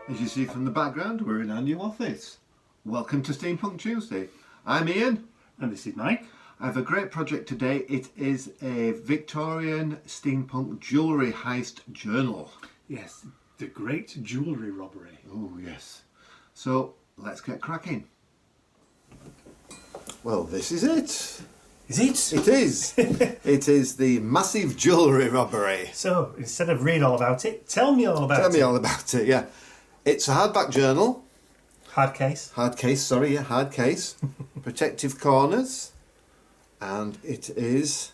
As you see from the background, we're in our new office. Welcome to Steampunk Tuesday. I'm Ian. And this is Mike. I have a great project today. It is a Victorian steampunk jewellery heist journal. Yes, the great jewellery robbery. Oh yes. So let's get cracking. Well, this is it. Is it? It is. It is the massive jewellery robbery. So, instead of read all about it, tell me all about it. Tell me all about it, yeah. It's a hardback journal. Hard case. Hard case, hard case. Protective corners. And it is...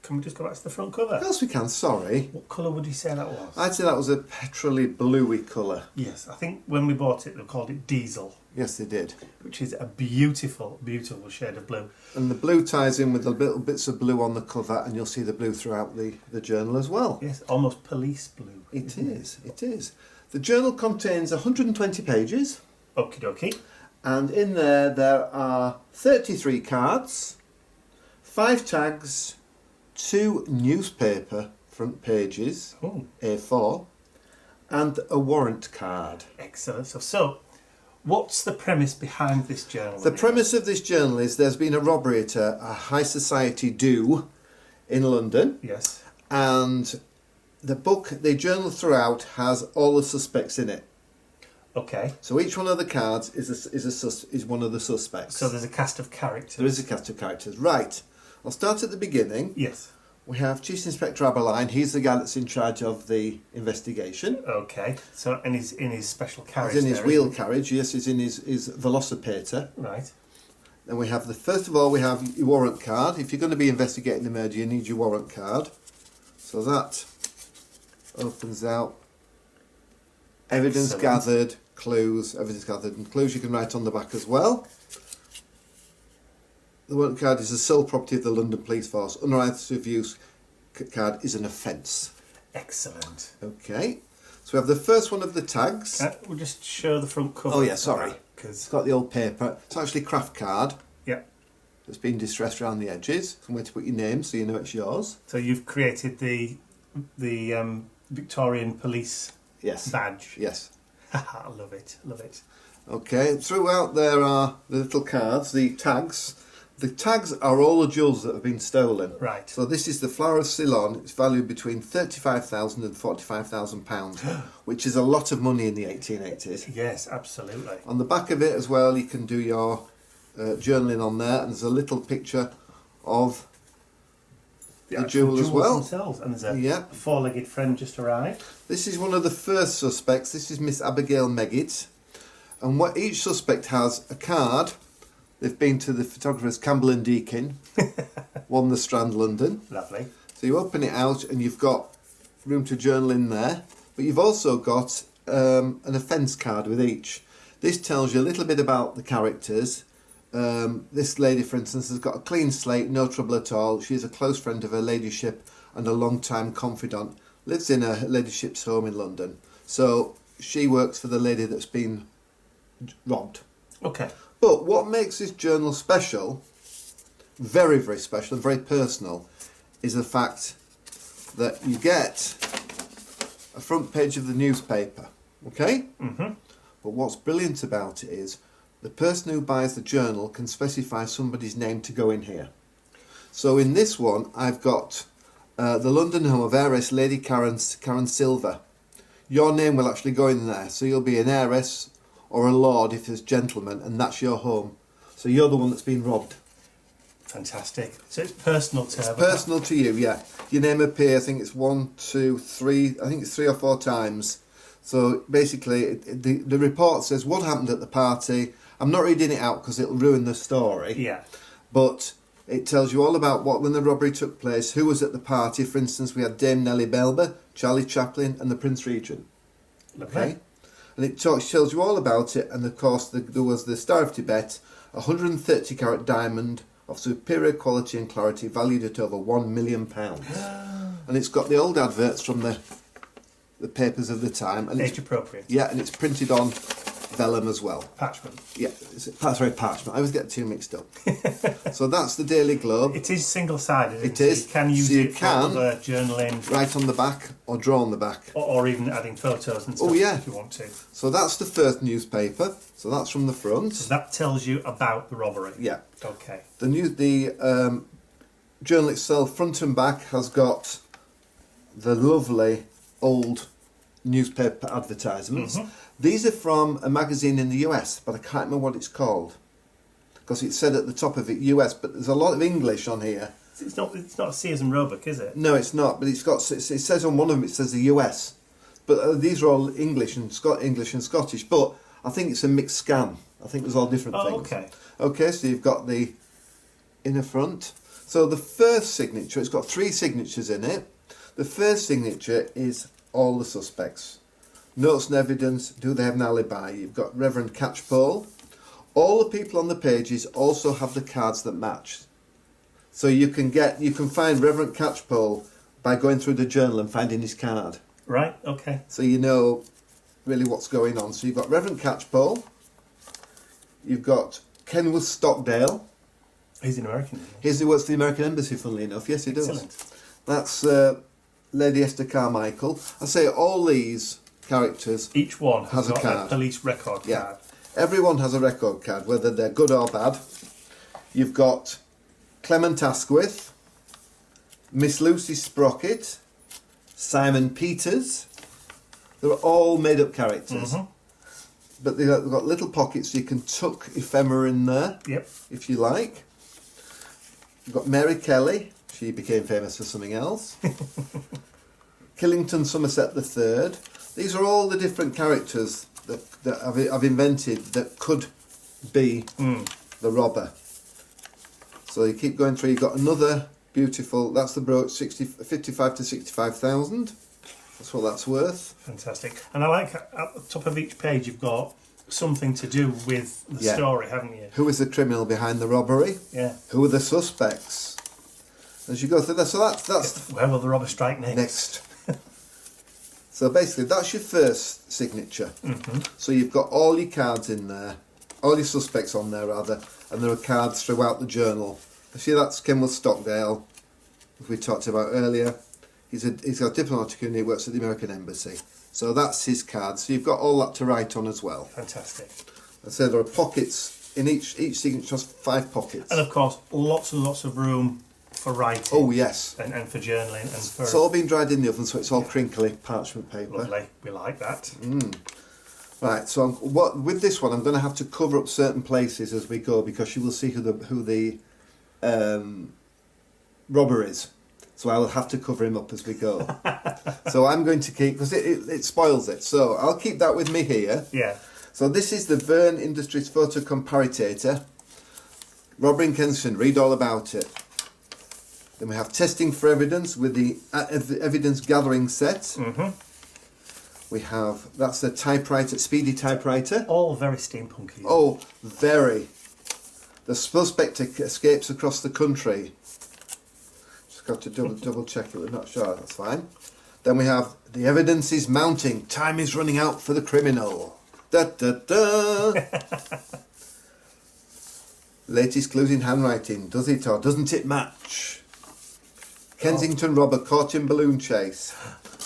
Can we just go back to the front cover? Of course we can, sorry. What colour would you say that was? I'd say that was a petrol-y, bluey colour. Yes, I think when we bought it, they called it Diesel. Yes, they did. Which is a beautiful, beautiful shade of blue. And the blue ties in with the little bits of blue on the cover, and you'll see the blue throughout the journal as well. Yes, almost police blue. It is. The journal contains 120 pages. Okie dokie. And in there are 33 cards, 5 tags, 2 newspaper front pages, Oh. A4, and a warrant card. Excellent stuff. So, what's the premise behind this journal? The premise of this journal is there's been a robbery at a high society do in London. Yes. And the journal throughout has all the suspects in it. Okay. So each one of the cards is one of the suspects. So there's a cast of characters. There is a cast of characters. Right. I'll start at the beginning. Yes. We have Chief Inspector Aberline. He's the guy that's in charge of the investigation. Okay. So, and he's in his special carriage. He's in his there, wheel isn't he? carriage. Yes, he's in his velocipator. Right. Then we have first of all, we have your warrant card. If you're going to be investigating the murder, you need your warrant card. So that opens out. Evidence gathered, clues, evidence gathered, and clues you can write on the back as well. The warrant card is the sole property of the London Police Force. Unauthorized use card is an offence. Excellent. Okay. So we have the first one of the tags. We'll just show the front cover. Oh yeah, sorry. It's Because got the old paper. It's actually a craft card. yeah. That's been distressed around the edges. Somewhere to put your name so you know it's yours. So you've created the Victorian police Yes. badge. Yes. I love it. Love it. Okay. Throughout there are the little cards, the tags. The tags are all the jewels that have been stolen. Right. So this is the Flower of Ceylon. It's valued between £35,000 and £45,000, which is a lot of money in the 1880s. Yes, absolutely. On the back of it as well, you can do your journaling on there, and there's a little picture of the actual jewel as jewels well. themselves. And there's a Yeah. four-legged friend just arrived. This is one of the first suspects. This is Miss Abigail Meggitt. And what each suspect has a card. They've been to the photographers Campbell and Deakin, 1 the Strand, London. Lovely. So you open it out and you've got room to journal in there. But you've also got an offence card with each. This tells you a little bit about the characters. This lady, for instance, has got a clean slate, no trouble at all. She's a close friend of her ladyship and a long-time confidant. Lives in her ladyship's home in London. So she works for the lady that's been robbed. Okay. But what makes this journal special, very, very special and very personal, is the fact that you get a front page of the newspaper, okay? Mm-hmm. But what's brilliant about it is the person who buys the journal can specify somebody's name to go in here. So in this one, I've got the London home of heiress Lady Karen Silver. Your name will actually go in there, so you'll be an heiress or a lord if there's gentlemen, and that's your home. So you're the one that's been robbed. Fantastic. So it's personal to her. It's personal to you, yeah. Your name appears, I think it's 1, 2, 3, I think it's 3 or 4 times. So basically, the report says what happened at the party. I'm not reading it out because it'll ruin the story. Yeah. But it tells you all about when the robbery took place, who was at the party. For instance, we had Dame Nellie Belber, Charlie Chaplin, and the Prince Regent. Lovely. Okay? And it tells you all about it, and of course there was the Star of Tibet, a 130 carat diamond of superior quality and clarity valued at over £1 million. And it's got the old adverts from the papers of the time. And Age appropriate. Yeah, and it's printed on vellum as well. Parchment. Yeah, sorry, parchment. I always get the two mixed up. So that's the Daily Globe. It is single-sided. It is. You can use it for other journaling. Write on the back or draw on the back. Or even adding photos and stuff if you want to. So that's the first newspaper. So that's from the front. So that tells you about the robbery. Yeah. Okay. The journal itself, front and back, has got the lovely old newspaper advertisements. These are from a magazine in the US, but I can't remember what it's called because it said at the top of it US, but there's a lot of English on here. It's not Sears and Roebuck, is it? No, it's not, but it says on one of them, it says the US, but these are all English and Scottish, but I think it's a mixed scan. I think there's all different things. Okay. Okay, so you've got the inner front. So the first signature, it's got 3 signatures in it. The first signature is all the suspects. Notes and evidence, do they have an alibi? You've got Reverend Catchpole. All the people on the pages also have the cards that match. So you can find Reverend Catchpole by going through the journal and finding his card. Right, okay. So you know really what's going on. So you've got Reverend Catchpole. You've got Kenworth Stockdale. He's an American. He works for the American Embassy, funnily enough. Yes, he does. Excellent. That's Lady Esther Carmichael. I say all these characters. Each one has a got card. a police record card. Everyone has a record card, whether they're good or bad. You've got Clement Asquith, Miss Lucy Sprocket, Simon Peters. They're all made-up characters. But they've got little pockets so you can tuck ephemera in there, if you like. You've got Mary Kelly. She became famous for something else. Killington Somerset III. These are all the different characters that I've invented that could be the robber. So you keep going through. You've got another beautiful. That's the brooch, 55 to 65,000. That's what that's worth. Fantastic. And I like at the top of each page you've got something to do with the story, haven't you? Who is the criminal behind the robbery? Yeah. Who are the suspects? As you go through that, so that's where will the robber strike next? So basically, that's your first signature. So you've got all your cards in there, all your suspects on there rather, and there are cards throughout the journal. See, that's Kenworth Stockdale, as we talked about earlier. He's got diplomatic and he works at the American Embassy. So that's his card. So you've got all that to write on as well. Fantastic. I say there are pockets in each signature has 5 pockets. And of course, lots and lots of room for writing. Oh yes. And for journaling and for. It's all been dried in the oven, so it's all crinkly parchment paper. Lovely. We like that. Right. So with this one, I'm going to have to cover up certain places as we go because you will see who the robber is. So I will have to cover him up as we go. So I'm going to keep, because it spoils it. So I'll keep that with me here. Yeah. So this is the Verne Industries Photo Comparator. Robbery in Kensington, read all about it. Then we have Testing for Evidence with the evidence gathering set. We have, that's the typewriter, speedy typewriter. All very steampunky. Oh, very. The suspect escapes across the country. Got to double check it, we're not sure, that's fine. Then we have the evidence is mounting, time is running out for the criminal. Da da da. Latest clues in handwriting, does it or doesn't it match? Kensington robber caught in balloon chase.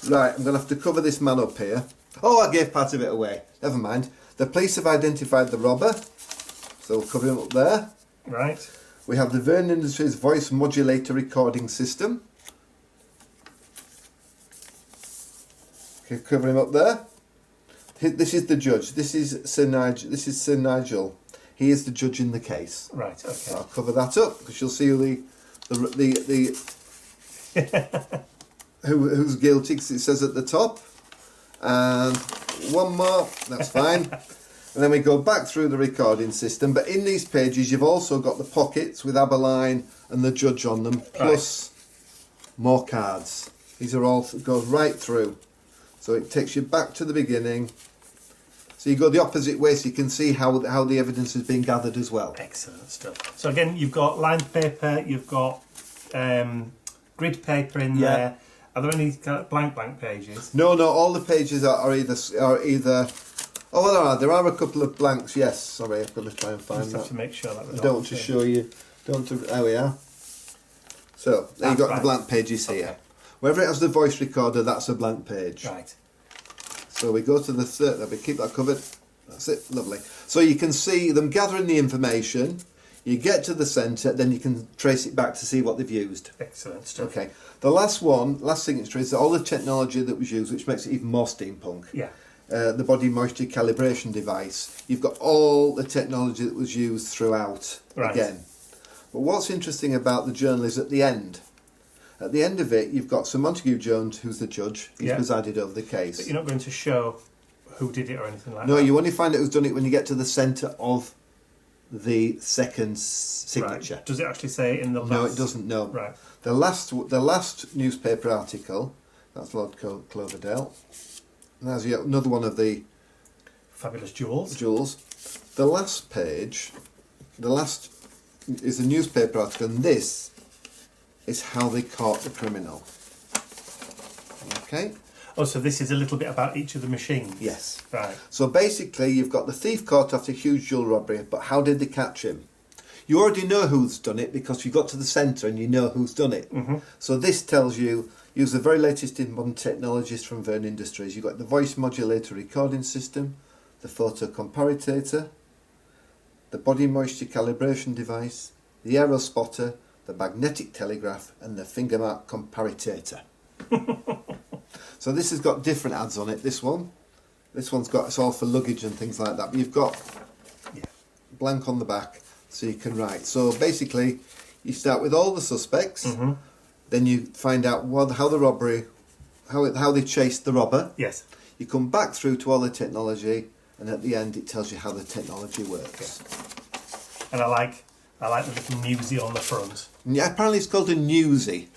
Right, I'm going to have to cover this man up here. Oh, I gave part of it away, never mind. The police have identified the robber, so we'll cover him up there. Right. We have the Verne Industries voice modulator recording system. Okay, cover him up there. This is the judge. This is Sir Nigel. He is the judge in the case. Right. Okay. So I'll cover that up because you'll see who's guilty because it says at the top. And one more. That's fine. And then we go back through the recording system. But in these pages, you've also got the pockets with Aberline and the judge on them, plus more cards. These are all goes right through. So it takes you back to the beginning. So you go the opposite way, so you can see how the evidence has been gathered as well. Excellent stuff. So again, you've got lined paper, you've got grid paper in there. Are there any kind of blank pages? No. All the pages are either Oh, well, there are a couple of blanks. Yes, sorry, I've got to try and find Just that. have to make sure that I don't want to show you. There we are. So there you've got the blank pages here. Okay. Wherever it has the voice recorder, that's a blank page. Right. So we go to the third. Let me keep that covered. That's it. Lovely. So you can see them gathering the information. You get to the centre, then you can trace it back to see what they've used. Excellent stuff. Okay. The last signature is all the technology that was used, which makes it even more steampunk. Yeah. The body moisture calibration device. You've got all the technology that was used throughout again. But what's interesting about the journal is at the end. At the end of it, you've got Sir Montague Jones, who's the judge. He's presided over the case. But you're not going to show who did it or anything like that? No, you only find out who's done it when you get to the centre of the second signature. Right. Does it actually say in the last? No, it doesn't, no. Right. The last newspaper article, that's Lord Cloverdale. And there's yet another one of the Fabulous jewels. The last page, is a newspaper article, and this is how they caught the criminal. Okay? Oh, so this is a little bit about each of the machines? Yes. Right. So basically, you've got the thief caught after a huge jewel robbery, but how did they catch him? You already know who's done it because you got to the centre and you know who's done it. Mm-hmm. So this tells you, use the very latest in modern technologies from Verne Industries. You've got the voice modulator recording system, the photo comparator, the body moisture calibration device, the aero spotter, the magnetic telegraph, and the finger mark comparator. So this has got different ads on it. This one's got, it's all for luggage and things like that. But you've got blank on the back, so you can write. So basically, you start with all the suspects. Mm-hmm. Then you find out how the robbery, how they chased the robber. Yes. You come back through to all the technology, and at the end it tells you how the technology works. Yeah. And I like the little newsie on the front. Yeah, apparently it's called a newsie,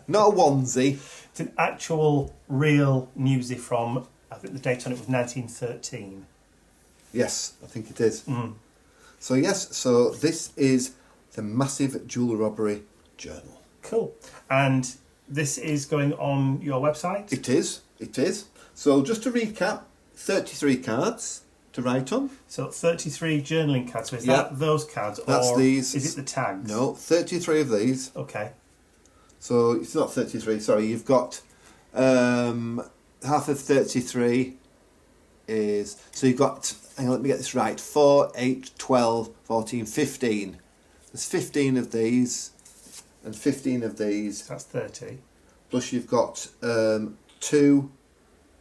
not a onesie. It's an actual, real newsie from, I think the date on it was 1913. Yes, I think it is. Mm. So yes, so this is the massive jewel robbery journal. Cool. And this is going on your website? It is. So just to recap, 33 cards to write on. So 33 journaling cards. So is that those cards? That's or these. Is it the tags? No, 33 of these. Okay. So it's not 33, sorry, you've got half of 33 is, so you've got, hang on, let me get this right, 4, 8, 12, 14, 15. There's 15 of these and 15 of these. That's 30. Plus you've got 2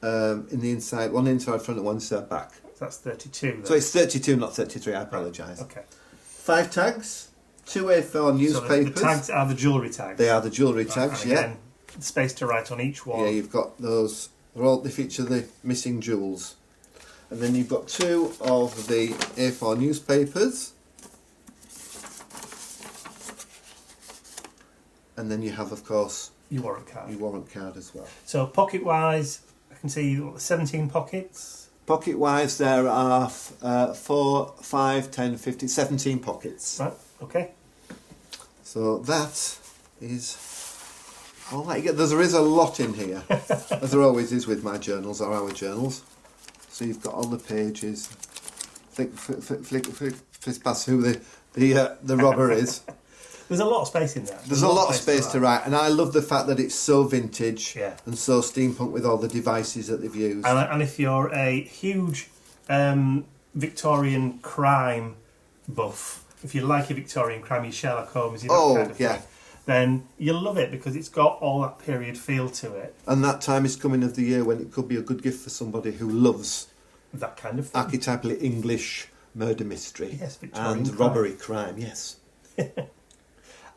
in the inside, one inside front and one inside back. So that's 32 then. So it's 32, not 33, I apologise. Okay. 5 tags, 2 A4 newspapers. So the tags are the jewellery tags? They are the jewellery tags, and again, space to write on each one. Yeah, you've got those, they feature the missing jewels. And then you've got 2 of the A4 newspapers. And then you have, of course, your warrant card. Your warrant card as well. So pocket-wise, I can see 17 pockets. Pocket-wise, there are 4, 5, 10, 15, 17 pockets. Right, okay. So that is all that you get. There is a lot in here, as there always is with my journals or our journals. So you've got all the pages. Flick past who the robber is. There's a lot of space in there. There's a lot of space to write, and I love the fact that it's so vintage and so steampunk with all the devices that they've used. And if you're a huge Victorian crime buff, if you like your Victorian crime, your Sherlock Holmes, that kind of thing, then you'll love it because it's got all that period feel to it. And that time is coming of the year when it could be a good gift for somebody who loves that kind of thing. Archetypally English murder mystery Victorian and robbery crime, yes.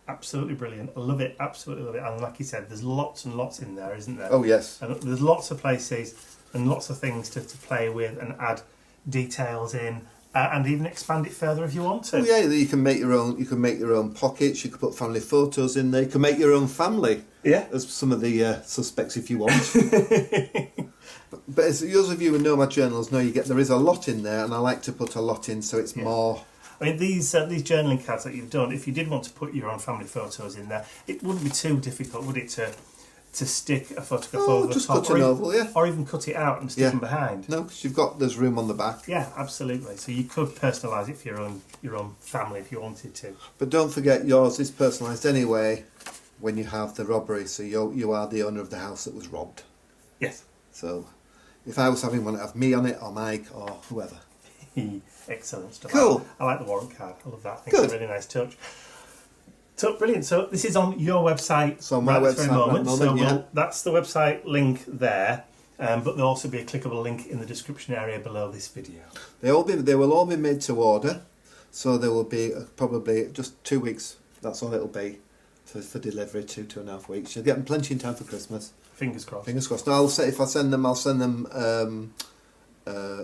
Absolutely brilliant. I love it. Absolutely love it. And like you said, there's lots and lots in there, isn't there? Oh, yes. And there's lots of places and lots of things to play with and add details in and even expand it further if you want to. Oh, yeah, you can make your own. You can make your own pockets. You can put family photos in there. You can make your own family. Yeah. As some of the suspects, if you want. but as those of you who know my journals know, there is a lot in there, and I like to put a lot in, so it's more. I mean, these journaling cards that you've done, if you did want to put your own family photos in there, it wouldn't be too difficult, would it, to to stick a photograph over the just top, cut an oval, yeah. Or even cut it out and stick them behind. No, because there's room on the back. Yeah, absolutely. So you could personalise it for your own family if you wanted to. But don't forget, yours is personalised anyway when you have the robbery, so you are the owner of the house that was robbed. Yes. So if I was having one, I'd have me on it, or Mike, or whoever. Excellent stuff. Cool. I like the warrant card. I love that. I think it's a really nice touch. So brilliant. So this is on your website. So my website. That's the website link there. But there'll also be a clickable link in the description area below this video. They will all be made to order. So there will be probably just 2 weeks. That's all it'll be for delivery. 2.5 weeks. You'll get them plenty in time for Christmas. Fingers crossed. Fingers crossed. No, if I send them, I'll send them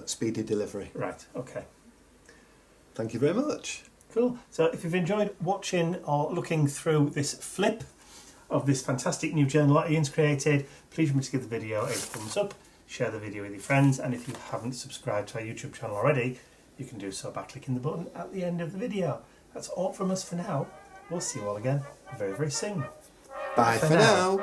speedy delivery. Right. Okay. Thank you very much. Cool. So if you've enjoyed watching or looking through this flip of this fantastic new journal that Ian's created, please remember to give the video a thumbs up, share the video with your friends, and if you haven't subscribed to our YouTube channel already, you can do so by clicking the button at the end of the video. That's all from us for now. We'll see you all again very, very soon. Bye for now.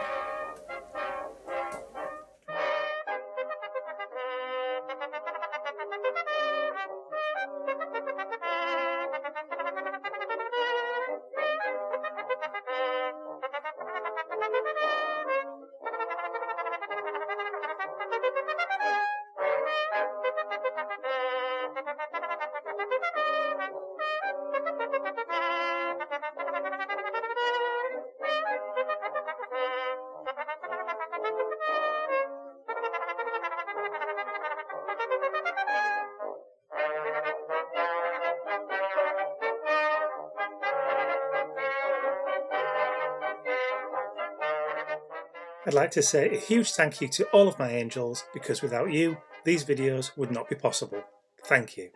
I'd like to say a huge thank you to all of my angels, because without you, these videos would not be possible. Thank you.